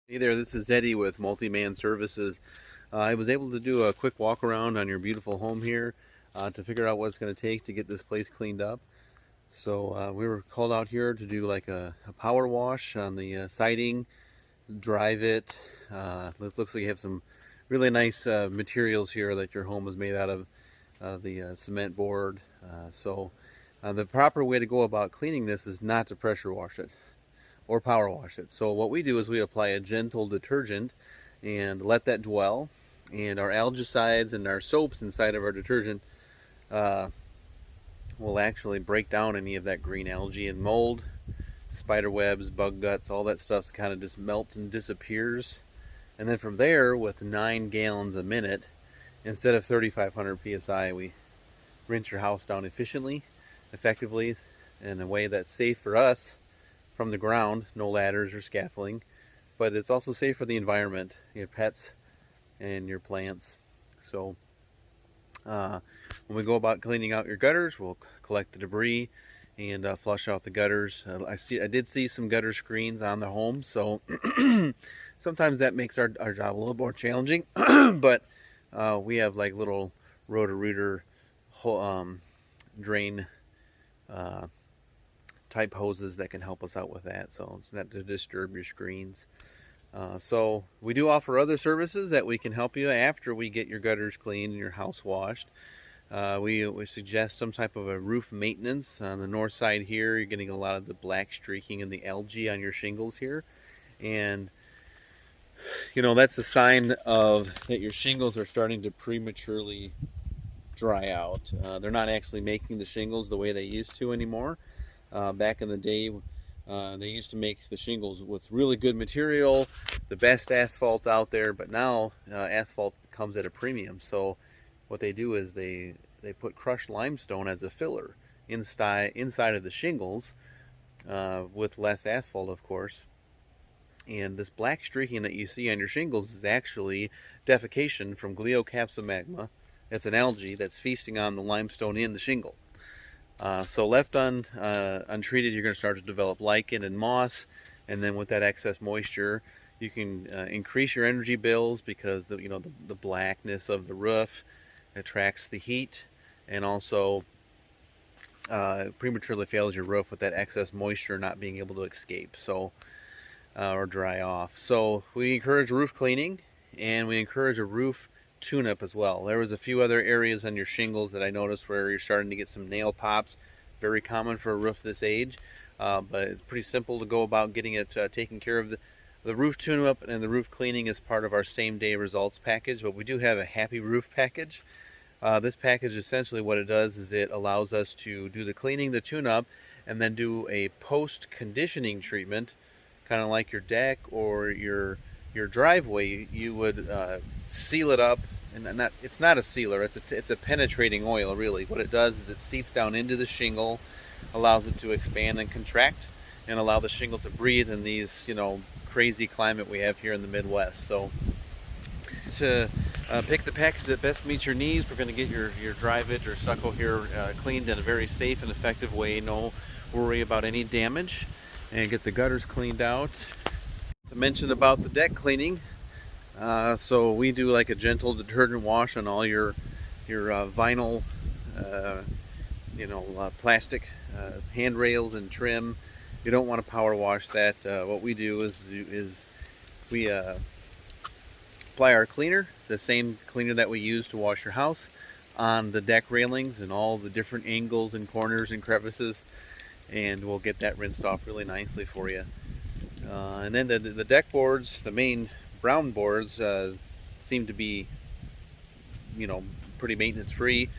Hey there, this is Eddie with Multi-Man Services. I was able to do a quick walk around on your beautiful home here to figure out what it's going to take to get this place cleaned up. So we were called out here to do like a power wash on the siding, Dryvit. It looks like you have some really nice materials here that your home was made out of, the cement board. The proper way to go about cleaning this is not to pressure wash it or power wash it. So what we do is we apply a gentle detergent and let that dwell. And our algicides and our soaps inside of our detergent uh, will actually break down any of that green algae and mold, spider webs, bug guts, all that stuff kind of just melts and disappears. And then from there, with 9 gallons a minute, instead of 3,500 psi, we rinse your house down efficiently, effectively, in a way that's safe for us from the ground, no ladders or scaffolding, but it's also safe for the environment, your pets and your plants. So when we go about cleaning out your gutters, we'll collect the debris and flush out the gutters. I did see some gutter screens on the home, so sometimes that makes our job a little more challenging. But we have like little rotor-rooter drain type hoses that can help us out with that, so it's not to disturb your screens. So we do offer other services that we can help you after we get your gutters cleaned and your house washed. We suggest some type of a roof maintenance. On the north side here, you're getting a lot of the black streaking and the algae on your shingles here, and you know that's a sign of that your shingles are starting to prematurely dry out. They're not actually making the shingles the way they used to anymore. Back in the day, they used to make the shingles with really good material, the best asphalt out there, but now asphalt comes at a premium. So what they do is they put crushed limestone as a filler inside of the shingles, with less asphalt, of course. And this black streaking that you see on your shingles is actually defecation from Glioxapsomagma. It's an algae that's feasting on the limestone in the shingle. So left untreated, you're going to start to develop lichen and moss, and then with that excess moisture, you can increase your energy bills because the blackness of the roof attracts the heat, and also prematurely fails your roof with that excess moisture not being able to escape, so or dry off. So we encourage roof cleaning, and we encourage a roof tune-up as well. There was a few other areas on your shingles that I noticed where you're starting to get some nail pops. Very common for a roof this age, but it's pretty simple to go about getting it taken care of. The roof tune-up and the roof cleaning is part of our same-day results package, but we do have a happy roof package. This package, essentially what it does is it allows us to do the cleaning, the tune-up, and then do a post-conditioning treatment, kind of like your deck or your driveway. You would seal it up, and it's not a sealer, it's a penetrating oil. Really what it does is it seeps down into the shingle, allows it to expand and contract, and allow the shingle to breathe in these crazy climate we have here in the Midwest. So to pick the package that best meets your needs, we're going to get your Dryvit or Succo here cleaned in a very safe and effective way. No worry about any damage, and get the gutters cleaned out. To mention about the deck cleaning, so we do like a gentle detergent wash on all your vinyl, plastic handrails and trim. You don't want to power wash that. What we do is we apply our cleaner, the same cleaner that we use to wash your house, on the deck railings and all the different angles and corners and crevices, and we'll get that rinsed off really nicely for you. And then the deck boards, the main brown boards, seem to be pretty maintenance free.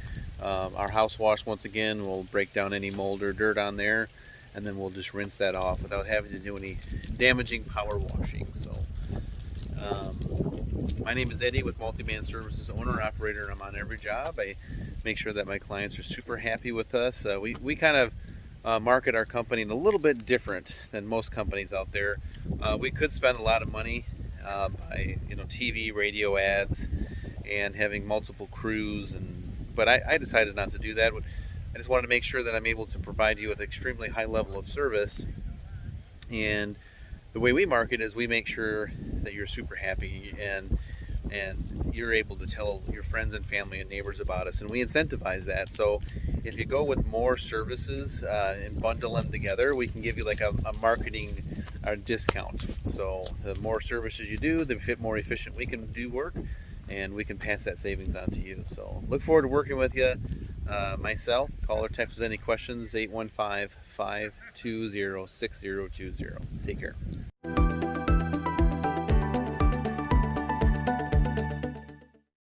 Our house wash, once again, will break down any mold or dirt on there, and then we'll just rinse that off without having to do any damaging power washing. So my name is Eddie with Multi-Man Services, owner operator, and I'm on every job. I make sure that my clients are super happy with us. We kind of market our company in a little bit different than most companies out there. We could spend a lot of money by TV, radio ads, and having multiple crews, but I decided not to do that. I just wanted to make sure that I'm able to provide you with extremely high level of service, and the way we market is we make sure that you're super happy and you're able to tell your friends and family and neighbors about us, and we incentivize that. So if you go with more services and bundle them together, we can give you like a marketing discount. So the more services you do, the more efficient we can do work, and we can pass that savings on to you. So look forward to working with you. Myself, call or text with any questions, 815-520-6020. Take care.